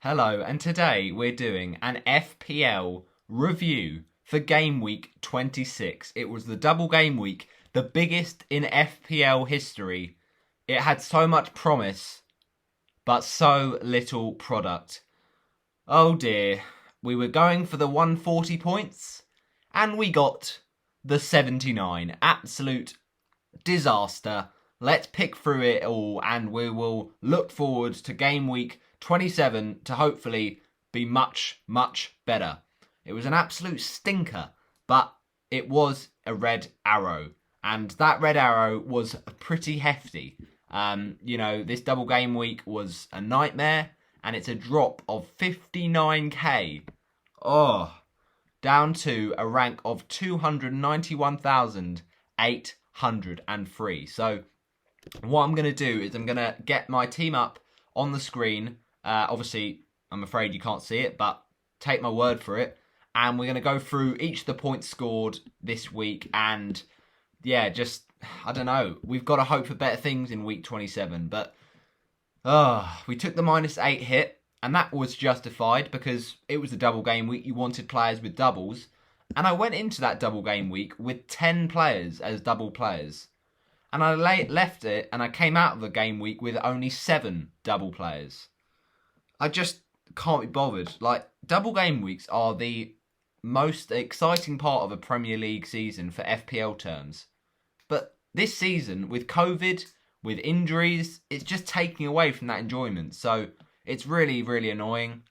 Hello, and today we're doing an FPL review for Game Week 26. It was the double game week, the biggest in FPL history. It had so much promise, but so little product. Oh dear, we were going for the 140 points, and we got the 79. Absolute disaster. Let's pick through it all, and we will look forward to Game Week 27 to hopefully be much, much better. It was an absolute stinker, but it was a red arrow, and that red arrow was pretty hefty. This double game week was a nightmare, and it's a drop of 59k. Down to a rank of 291,803. So what I'm going to do is I'm going to get my team up on the screen. Obviously, I'm afraid you can't see it, but take my word for it. And we're going to go through each of the points scored this week. And I don't know. We've got to hope for better things in week 27. But we took the -8 hit, and that was justified because it was a double game week. You wanted players with doubles. And I went into that double game week with 10 players as double players. And I left it, and I came out of the game week with only 7 double players. I just can't be bothered. Double game weeks are the most exciting part of a Premier League season for FPL terms. But this season, with COVID, with injuries, it's just taking away from that enjoyment. So it's really, really annoying.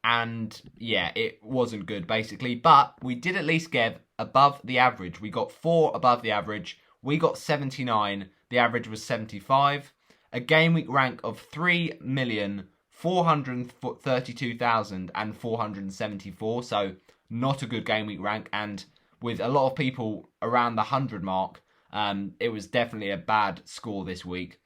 It wasn't good, basically. But we did at least get above the average. We got 4 above the average. We got 79. The average was 75. A game week rank of 3,432,474. So not a good game week rank. And with a lot of people around the 100 mark, it was definitely a bad score this week.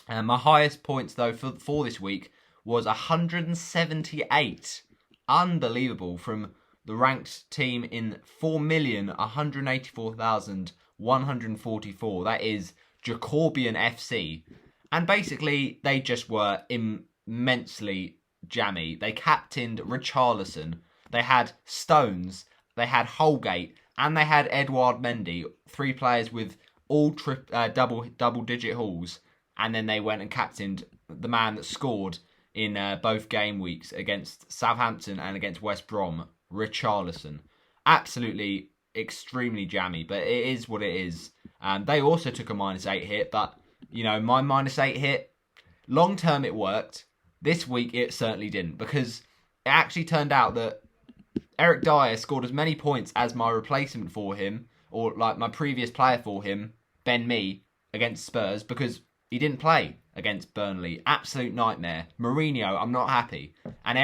My highest points, though, for this week was 178. Unbelievable, from the ranked team in 4,184,144. That is Jacobian FC. And basically, they just were immensely jammy. They captained Richarlison. They had Stones. They had Holgate. And they had Edouard Mendy. 3 players with all double-digit hauls. And then they went and captained the man that scored in both game weeks against Southampton and against West Brom, Richarlison. Absolutely extremely jammy, but it is what it is. They also took a -8 hit, but, my -8 hit, long term it worked. This week it certainly didn't, because it actually turned out that Eric Dyer scored as many points as my replacement for him, or my previous player for him, Ben Mee, against Spurs, because he didn't play against Burnley. Absolute nightmare. Mourinho, I'm not happy. And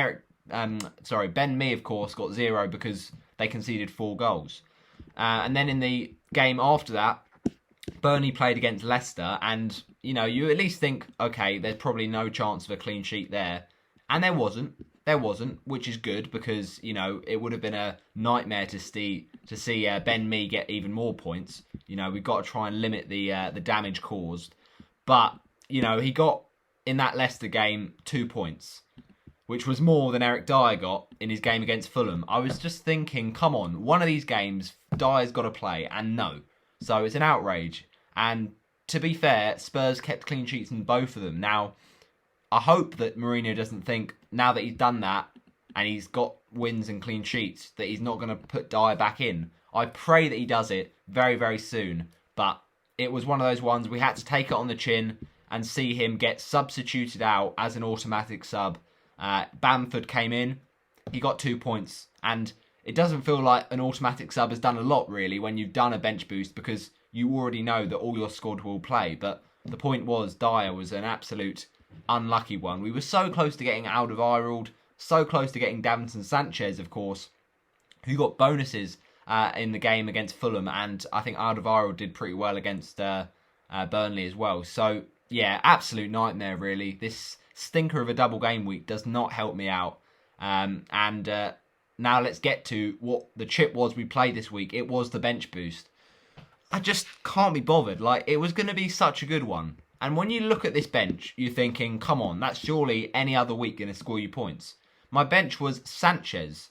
Ben Mee, of course, got 0 because they conceded 4 goals. And then in the game after that, Burnley played against Leicester, and, you at least think, okay, there's probably no chance of a clean sheet there. And there wasn't. Which is good because, it would have been a nightmare to see Ben Mee get even more points. We've got to try and limit the damage caused. But, he got, in that Leicester game, 2 points, which was more than Eric Dyer got in his game against Fulham. I was just thinking, come on, one of these games, Dyer's got to play, and no. So it's an outrage. And to be fair, Spurs kept clean sheets in both of them. Now, I hope that Mourinho doesn't think, now that he's done that, and he's got wins and clean sheets, that he's not going to put Dyer back in. I pray that he does it very, very soon. But it was one of those ones we had to take it on the chin and see him get substituted out as an automatic sub. Bamford came in, he got 2 points, and it doesn't feel like an automatic sub has done a lot, really, when you've done a bench boost, because you already know that all your squad will play. But the point was, Dyer was an absolute unlucky one. We were so close to getting Alderweireld, so close to getting Davinson Sanchez, of course, who got bonuses in the game against Fulham, and I think Alderweireld did pretty well against Burnley as well. So, absolute nightmare, really. This stinker of a double game week does not help me out. Now let's get to what the chip was we played this week. It was the bench boost. I just can't be bothered. It was going to be such a good one. And when you look at this bench, you're thinking, come on, that's surely any other week going to score you points. My bench was Sanchez.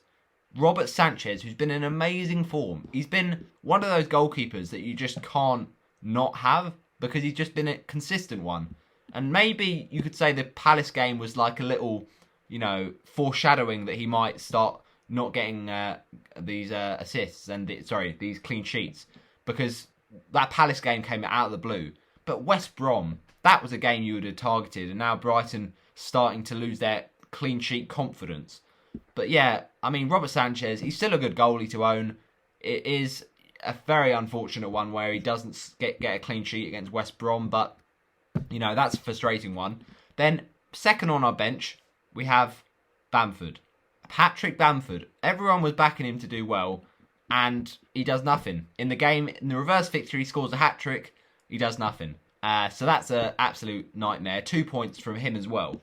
Robert Sanchez, who's been in amazing form. He's been one of those goalkeepers that you just can't not have because he's just been a consistent one. And maybe you could say the Palace game was like a little, foreshadowing that he might start not getting these assists and these clean sheets, because that Palace game came out of the blue. But West Brom, that was a game you would have targeted, and now Brighton starting to lose their clean sheet confidence. But yeah, I mean, Robert Sanchez, he's still a good goalie to own. It is a very unfortunate one where he doesn't get a clean sheet against West Brom, but, that's a frustrating one. Then, second on our bench, we have Bamford. Patrick Bamford. Everyone was backing him to do well, and he does nothing. In the game, in the reverse fixture, he scores a hat-trick. He does nothing. So that's an absolute nightmare. 2 points from him as well.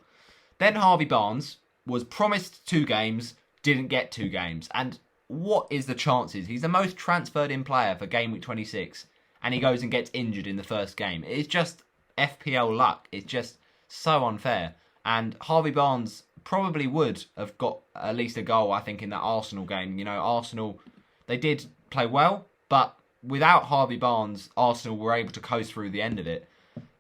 Then Harvey Barnes was promised 2 games, didn't get 2 games. And what is the chances? He's the most transferred in player for Game Week 26, and he goes and gets injured in the first game. It's just FPL luck. It's just so unfair. And Harvey Barnes probably would have got at least a goal, I think, in that Arsenal game. Arsenal, they did play well, but without Harvey Barnes, Arsenal were able to coast through the end of it.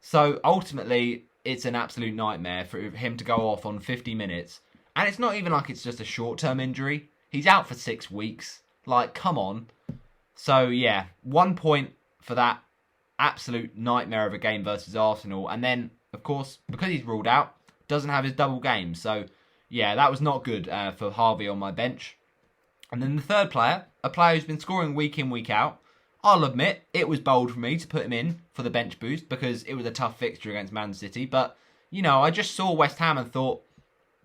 So ultimately, it's an absolute nightmare for him to go off on 50 minutes. And it's not even like it's just a short-term injury. He's out for 6 weeks. Like, come on. So, yeah, 1 point for that absolute nightmare of a game versus Arsenal. And then, of course, because he's ruled out, doesn't have his double game. So, yeah, that was not good for Harvey on my bench. And then the third player, a player who's been scoring week in, week out. I'll admit, it was bold for me to put him in for the bench boost because it was a tough fixture against Man City. But, I just saw West Ham and thought,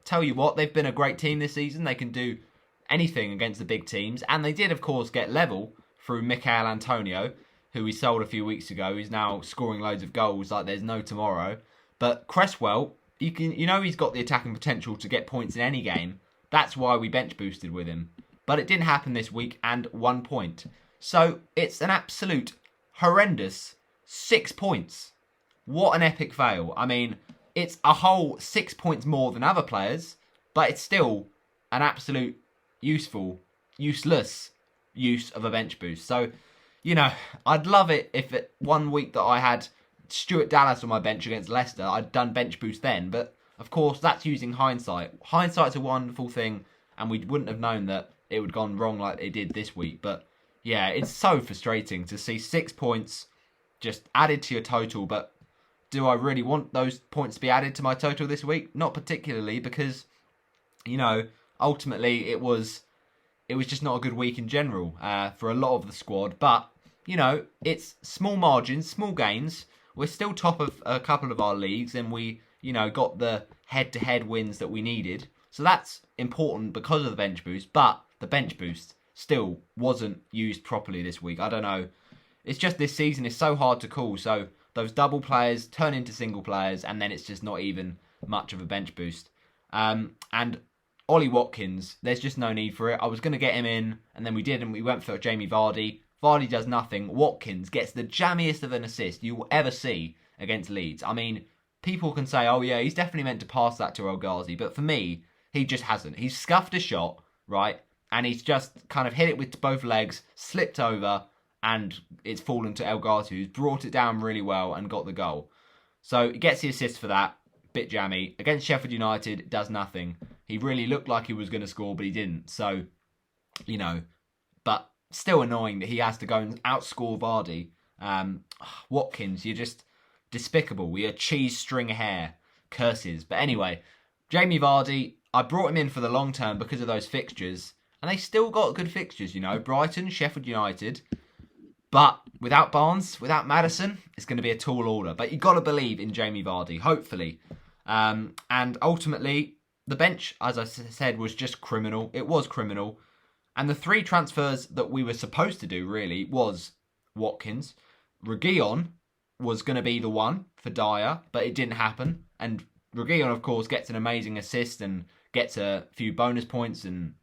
tell you what, they've been a great team this season. They can do anything against the big teams. And they did, of course, get level through Michail Antonio, who we sold a few weeks ago. He's now scoring loads of goals like there's no tomorrow. But Cresswell, he's got the attacking potential to get points in any game. That's why we bench boosted with him. But it didn't happen this week, and 1 point. So it's an absolute horrendous 6 points. What an epic fail. I mean, it's a whole 6 points more than other players, but it's still an absolute useless use of a bench boost. So, I'd love it if 1 week that I had Stuart Dallas on my bench against Leicester, I'd done bench boost then. But, of course, that's using hindsight. Hindsight's a wonderful thing, and we wouldn't have known that it would have gone wrong like it did this week. But, yeah, it's so frustrating to see 6 points just added to your total. But do I really want those points to be added to my total this week? Not particularly, because, ultimately it was just not a good week in general for a lot of the squad. But, it's small margins, small gains. We're still top of a couple of our leagues, and we, got the head-to-head wins that we needed. So that's important because of the bench boost, but the bench boost still wasn't used properly this week. I don't know. It's just this season is so hard to call. So those double players turn into single players, and then it's just not even much of a bench boost. And Ollie Watkins, there's just no need for it. I was going to get him in, and then we didn't. We went for Jamie Vardy. Vardy does nothing. Watkins gets the jammiest of an assist you will ever see against Leeds. I mean, people can say, oh yeah, he's definitely meant to pass that to El Ghazi, but for me, he just hasn't. He's scuffed a shot, right? And he's just kind of hit it with both legs, slipped over, and it's fallen to El Ghazi, who's brought it down really well and got the goal. So he gets the assist for that. Bit jammy. Against Sheffield United, does nothing. He really looked like he was going to score, but he didn't. So, but still annoying that he has to go and outscore Vardy. Watkins, you're just despicable. You're cheese string hair. Curses. But anyway, Jamie Vardy, I brought him in for the long term because of those fixtures. And they still got good fixtures, Brighton, Sheffield United. But without Barnes, without Maddison, it's going to be a tall order. But you've got to believe in Jamie Vardy, hopefully. And ultimately, the bench, as I said, was just criminal. It was criminal. And the 3 transfers that we were supposed to do, really, was Watkins. Reguilon was going to be the one for Dyer, but it didn't happen. And Reguilon, of course, gets an amazing assist and gets a few bonus points and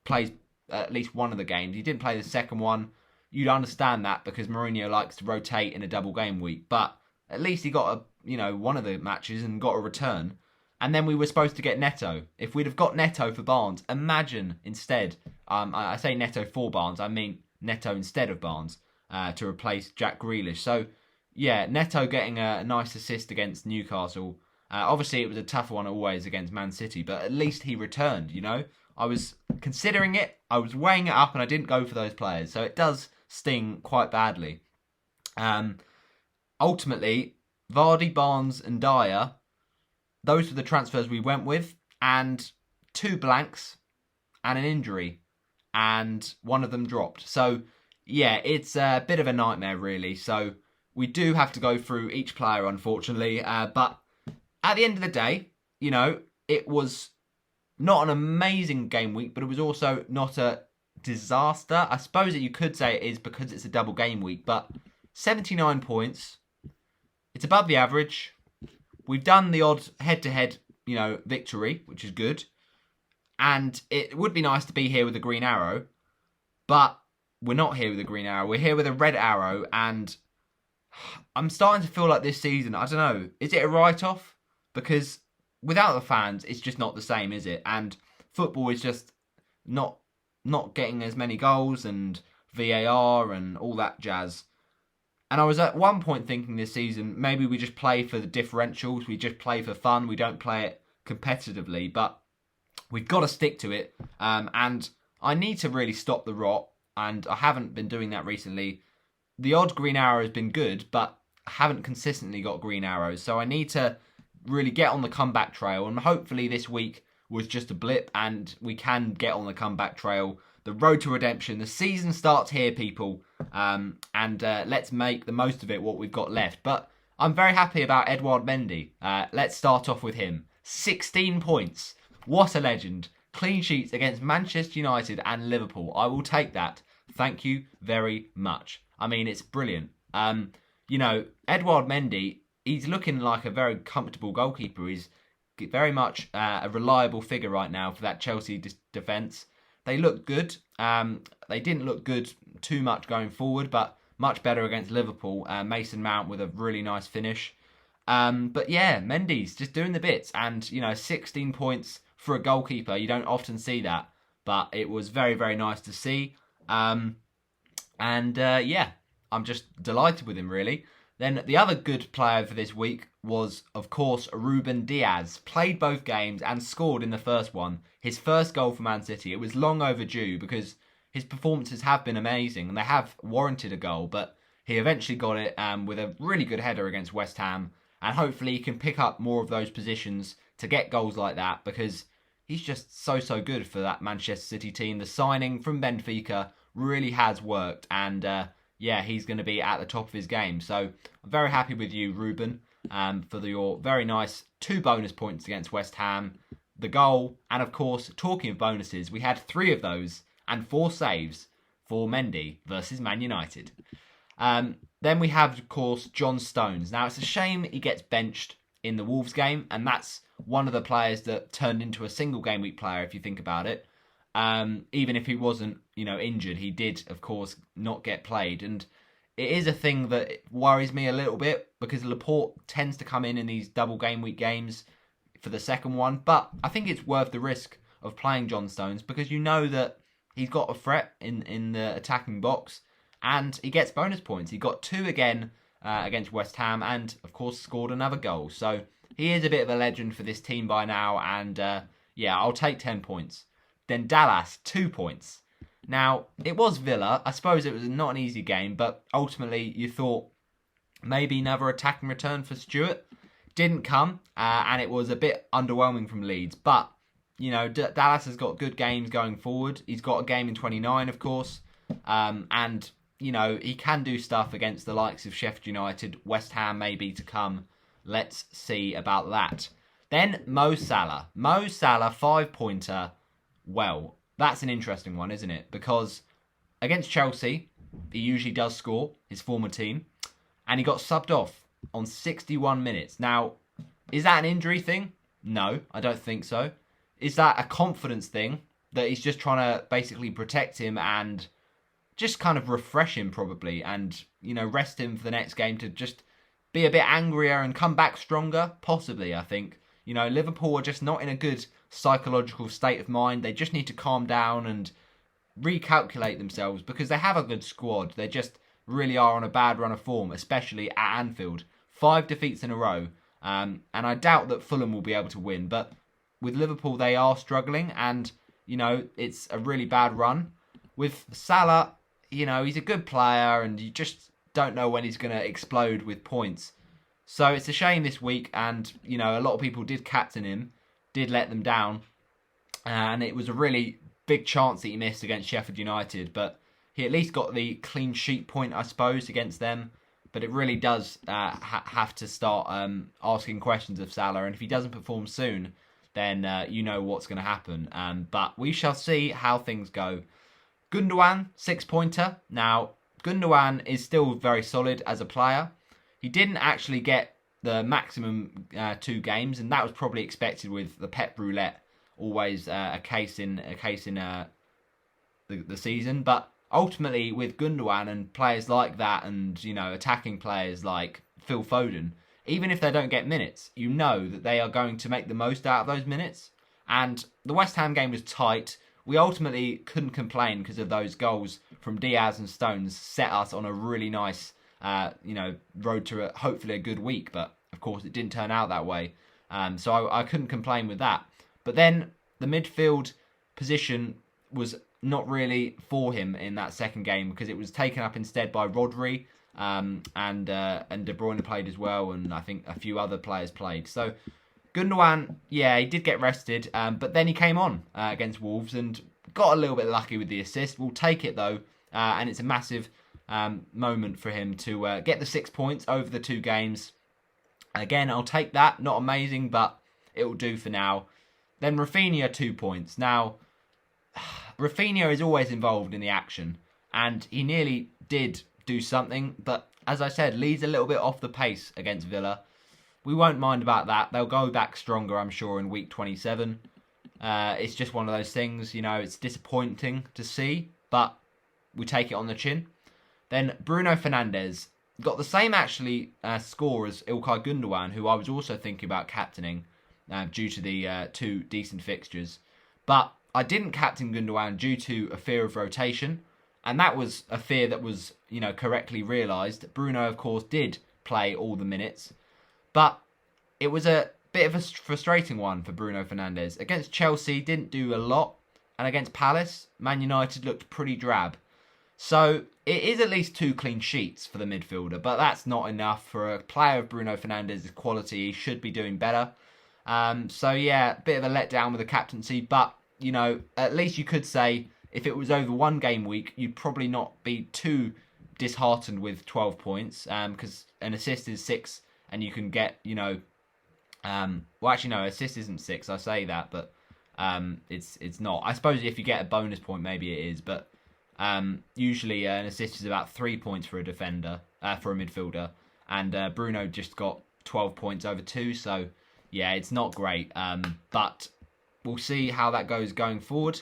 plays at least one of the games. He didn't play the second one. You'd understand that because Mourinho likes to rotate in a double game week. But at least he got one of the matches and got a return. And then we were supposed to get Neto. If we'd have got Neto for Barnes, imagine instead, I say Neto for Barnes, I mean Neto instead of Barnes, to replace Jack Grealish. So, yeah, Neto getting a nice assist against Newcastle. Obviously, it was a tough one always against Man City, but at least he returned, I was considering it, I was weighing it up, and I didn't go for those players. So it does sting quite badly. Ultimately, Vardy, Barnes and Dyer, those were the transfers we went with, and 2 blanks and an injury, and one of them dropped. So, yeah, it's a bit of a nightmare, really. So, we do have to go through each player, unfortunately. But at the end of the day, it was not an amazing game week, but it was also not a disaster. I suppose that you could say it is because it's a double game week, but 79 points. It's above the average. We've done the odd head-to-head, victory, which is good. And it would be nice to be here with a green arrow, but we're not here with a green arrow. We're here with a red arrow, and I'm starting to feel like this season, I don't know, is it a write-off? Because without the fans, it's just not the same, is it? And football is just not getting as many goals and VAR and all that jazz. And I was at one point thinking this season, maybe we just play for the differentials, we just play for fun, we don't play it competitively, but we've got to stick to it. And I need to really stop the rot, and I haven't been doing that recently. The odd green arrow has been good, but I haven't consistently got green arrows, so I need to really get on the comeback trail, and hopefully this week was just a blip, and we can get on the comeback trail. The road to redemption. The season starts here, people. And let's make the most of it, what we've got left. But I'm very happy about Edouard Mendy. Let's start off with him. 16 points. What a legend. Clean sheets against Manchester United and Liverpool. I will take that. Thank you very much. I mean, it's brilliant. Edouard Mendy, he's looking like a very comfortable goalkeeper. He's very much a reliable figure right now for that Chelsea defence. They look good. They didn't look good too much going forward, but much better against Liverpool. Mason Mount with a really nice finish. But yeah, Mendy's just doing the bits. And, 16 points for a goalkeeper. You don't often see that. But it was very, very nice to see. I'm just delighted with him, really. Then the other good player for this week was, of course, Ruben Diaz. Played both games and scored in the first one. His first goal for Man City. It was long overdue because his performances have been amazing and they have warranted a goal, but he eventually got it with a really good header against West Ham, and hopefully he can pick up more of those positions to get goals like that because he's just so good for that Manchester City team. The signing from Benfica really has worked, and he's going to be at the top of his game. So I'm very happy with you, Ruben, for your very nice 2 bonus points against West Ham, the goal, and of course, talking of bonuses, we had 3 of those and 4 saves for Mendy versus Man United. Then we have, of course, John Stones. Now, it's a shame he gets benched in the Wolves game, and that's one of the players that turned into a single game week player, if you think about it. Even if he wasn't, injured, he did, of course, not get played. And it is a thing that worries me a little bit because Laporte tends to come in these double game week games for the second one. But I think it's worth the risk of playing John Stones because you know that he's got a threat in the attacking box and he gets bonus points. He got 2 again against West Ham and, of course, scored another goal. So he is a bit of a legend for this team by now. And, I'll take 10 points. Then Dallas, 2 points. Now, it was Villa. I suppose it was not an easy game, but ultimately you thought maybe another attacking return for Stewart. Didn't come, and it was a bit underwhelming from Leeds. But, Dallas has got good games going forward. He's got a game in 29, of course. And, he can do stuff against the likes of Sheffield United, West Ham maybe to come. Let's see about that. Then Mo Salah. Mo Salah, 5-pointer. Well, that's an interesting one, isn't it? Because against Chelsea, he usually does score, his former team, and he got subbed off on 61 minutes. Now, is that an injury thing? No, I don't think so. Is that a confidence thing that he's just trying to basically protect him and just kind of refresh him probably and, rest him for the next game to just be a bit angrier and come back stronger? Possibly, I think. Liverpool are just not in a good psychological state of mind. They just need to calm down and recalculate themselves because they have a good squad. They just really are on a bad run of form, especially at Anfield. 5 defeats in a row. And I doubt that Fulham will be able to win. But with Liverpool, they are struggling. And, it's a really bad run. With Salah, he's a good player. And you just don't know when he's going to explode with points. So it's a shame this week. And, a lot of people did captain him. Did let them down. And it was a really big chance that he missed against Sheffield United. But he at least got the clean sheet point, I suppose, against them. But it really does have to start asking questions of Salah. And if he doesn't perform soon, then you know what's going to happen. But we shall see how things go. Gundogan, 6-pointer. Now, Gundogan is still very solid as a player. He didn't actually get the maximum 2 games. And that was probably expected with the Pep Roulette. Always a case in the season. But ultimately, with Gundogan and players like that and, attacking players like Phil Foden, even if they don't get minutes, you know that they are going to make the most out of those minutes. And the West Ham game was tight. We ultimately couldn't complain because of those goals from Diaz and Stones set us on a really nice, road to hopefully a good week. But, of course, it didn't turn out that way. So I couldn't complain with that. But then the midfield position was not really for him in that second game because it was taken up instead by Rodri and De Bruyne played as well, and I think a few other players played. So Gundogan, yeah, he did get rested, but then he came on against Wolves and got a little bit lucky with the assist. We'll take it though, and it's a massive moment for him to get the 6 points over the 2 games. Again, I'll take that. Not amazing, but it will do for now. Then Rafinha, 2 points. Now, Rafinha is always involved in the action, and he nearly did do something, but as I said, Leeds a little bit off the pace against Villa. We won't mind about that. They'll go back stronger, I'm sure, in week 27. It's just one of those things, it's disappointing to see, but we take it on the chin. Then Bruno Fernandes got the same, actually, score as Ilkay Gundogan, who I was also thinking about captaining due to the 2 decent fixtures. But I didn't captain Gundogan due to a fear of rotation, and that was a fear that was, correctly realised. Bruno, of course, did play all the minutes, but it was a bit of a frustrating one for Bruno Fernandes. Against Chelsea, didn't do a lot, and against Palace, Man United looked pretty drab. So it is at least 2 clean sheets for the midfielder, but that's not enough for a player of Bruno Fernandes' quality. He should be doing better. So yeah, bit of a letdown with the captaincy, but at least you could say if it was over 1 game week, you'd probably not be too disheartened with 12 points because an assist is 6 and you can get, assist isn't 6, I say that, but it's not. I suppose if you get a bonus point, maybe it is, but usually an assist is about 3 points for a defender, for a midfielder, and Bruno just got 12 points over 2, so yeah, it's not great, but we'll see how that goes going forward.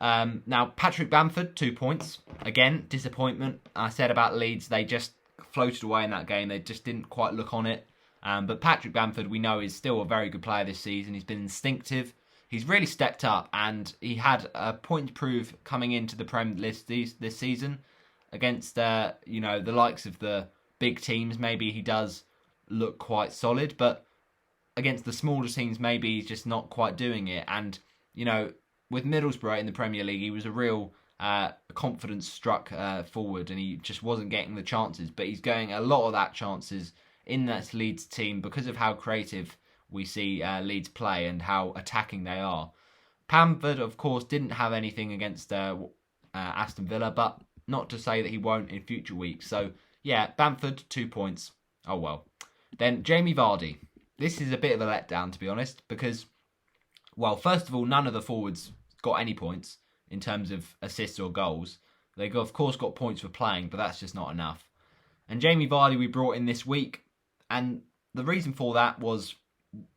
Now, Patrick Bamford, 2 points. Again, disappointment. I said about Leeds, they just floated away in that game. They just didn't quite look on it. But Patrick Bamford, we know, is still a very good player this season. He's been instinctive. He's really stepped up, and he had a point to prove coming into the Prem list this season against, the likes of the big teams. Maybe he does look quite solid, but against the smaller teams, maybe he's just not quite doing it. And, with Middlesbrough in the Premier League, he was a real confidence struck forward, and he just wasn't getting the chances. But he's getting a lot of that chances in that Leeds team because of how creative we see Leeds play and how attacking they are. Bamford, of course, didn't have anything against Aston Villa, but not to say that he won't in future weeks. So, yeah, Bamford, 2 points. Oh, well. Then Jamie Vardy. This is a bit of a letdown, to be honest, because, well, first of all, none of the forwards got any points in terms of assists or goals. They, of course, got points for playing, but that's just not enough. And Jamie Vardy we brought in this week, and the reason for that was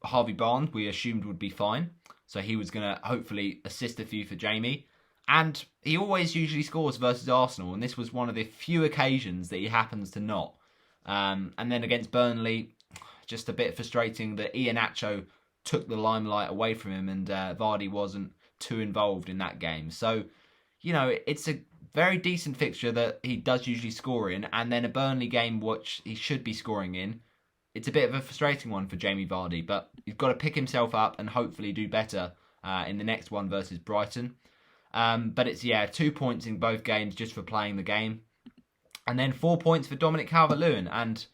Harvey Barnes, we assumed would be fine. So he was going to hopefully assist a few for Jamie. And he always usually scores versus Arsenal, and this was one of the few occasions that he happens to not. And then against Burnley, just a bit frustrating that Iheanacho took the limelight away from him and Vardy wasn't too involved in that game. So, it's a very decent fixture that he does usually score in, and then a Burnley game which he should be scoring in. It's a bit of a frustrating one for Jamie Vardy, but he's got to pick himself up and hopefully do better in the next one versus Brighton. But it's, 2 points in both games just for playing the game. And then 4 points for Dominic Calvert-Lewin. And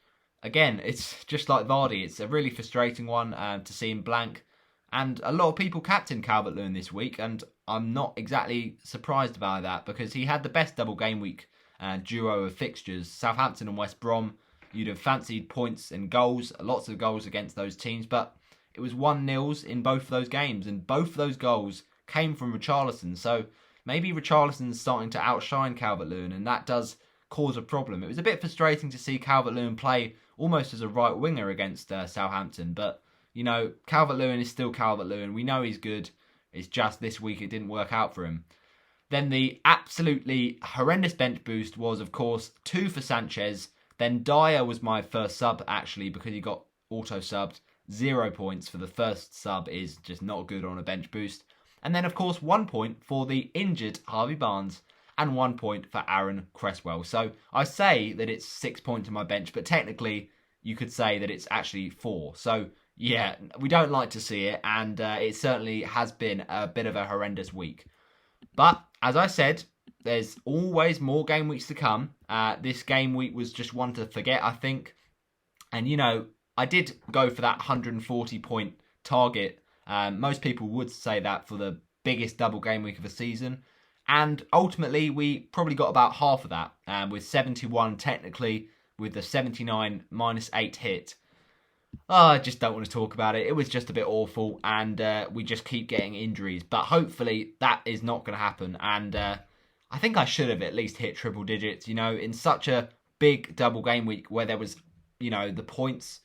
again, it's just like Vardy. It's a really frustrating one to see him blank. And a lot of people captained Calvert-Lewin this week, and I'm not exactly surprised by that because he had the best double game week duo of fixtures, Southampton and West Brom. You'd have fancied points and goals, lots of goals against those teams, but it was 1-0 in both of those games, and both of those goals came from Richarlison. So maybe Richarlison's starting to outshine Calvert-Lewin, and that does cause a problem. It was a bit frustrating to see Calvert-Lewin play almost as a right winger against Southampton, but Calvert-Lewin is still Calvert-Lewin. We know he's good. It's just this week it didn't work out for him. Then the absolutely horrendous bench boost was, of course, 2 for Sanchez. Then Dyer was my first sub, actually, because he got auto-subbed. 0 points for the first sub is just not good on a bench boost. And then, of course, 1 point for the injured Harvey Barnes and 1 point for Aaron Cresswell. So I say that it's 6 points on my bench, but technically you could say that it's actually 4. So yeah, we don't like to see it, and it certainly has been a bit of a horrendous week. But, as I said, there's always more game weeks to come. This game week was just one to forget, I think. And, I did go for that 140-point target. Most people would say that for the biggest double game week of the season. And ultimately, we probably got about half of that, with 71 technically, with the 79 -8 hit. Oh, I just don't want to talk about it. It was just a bit awful, and we just keep getting injuries. But hopefully that is not going to happen. And I think I should have at least hit triple digits, in such a big double game week where there was, the points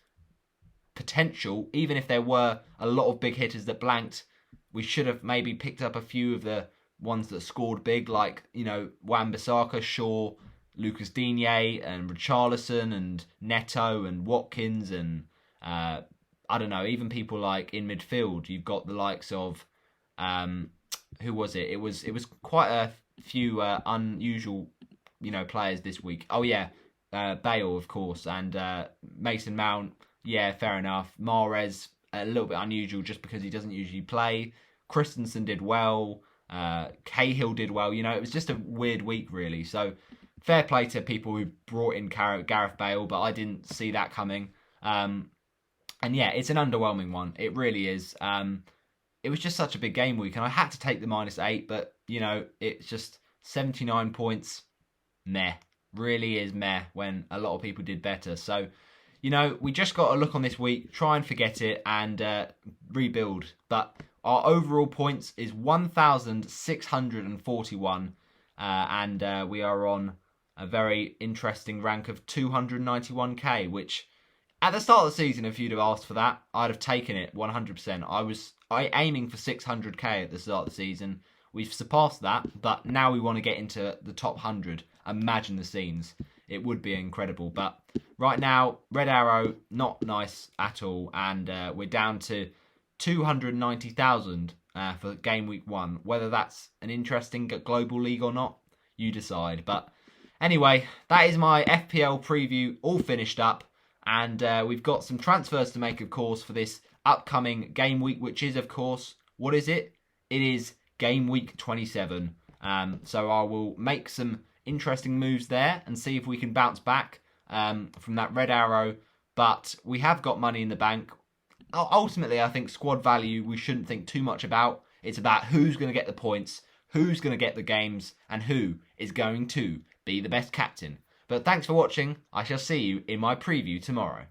potential. Even if there were a lot of big hitters that blanked, we should have maybe picked up a few of the ones that scored big, like, Wan-Bissaka, Shaw, Lucas Digne, and Richarlison, and Neto, and Watkins, and I don't know, even people like in midfield, you've got the likes of, who was it? It was quite a few unusual, players this week. Oh yeah, Bale, of course, and Mason Mount, yeah, fair enough. Mahrez, a little bit unusual just because he doesn't usually play. Christensen did well. Cahill did well. It was just a weird week, really. So fair play to people who brought in Gareth Bale, but I didn't see that coming. And yeah, it's an underwhelming one. It really is. It was just such a big game week, and I had to take the -8, but, it's just 79 points. Meh. Really is meh when a lot of people did better. So, we just got to look on this week, try and forget it, and rebuild. But our overall points is 1,641, and we are on a very interesting rank of 291k, which at the start of the season, if you'd have asked for that, I'd have taken it 100%. I was aiming for 600k at the start of the season. We've surpassed that, but now we want to get into the top 100. Imagine the scenes. It would be incredible. But right now, Red Arrow, not nice at all. And we're down to 290,000 for game week 1. Whether that's an interesting global league or not, you decide. But anyway, that is my FPL preview all finished up. And we've got some transfers to make, of course, for this upcoming game week, which is, of course, what is it? It is game week 27. So I will make some interesting moves there and see if we can bounce back from that red arrow. But we have got money in the bank. Ultimately, I think squad value we shouldn't think too much about. It's about who's going to get the points, who's going to get the games, and who is going to be the best captain. But thanks for watching. I shall see you in my preview tomorrow.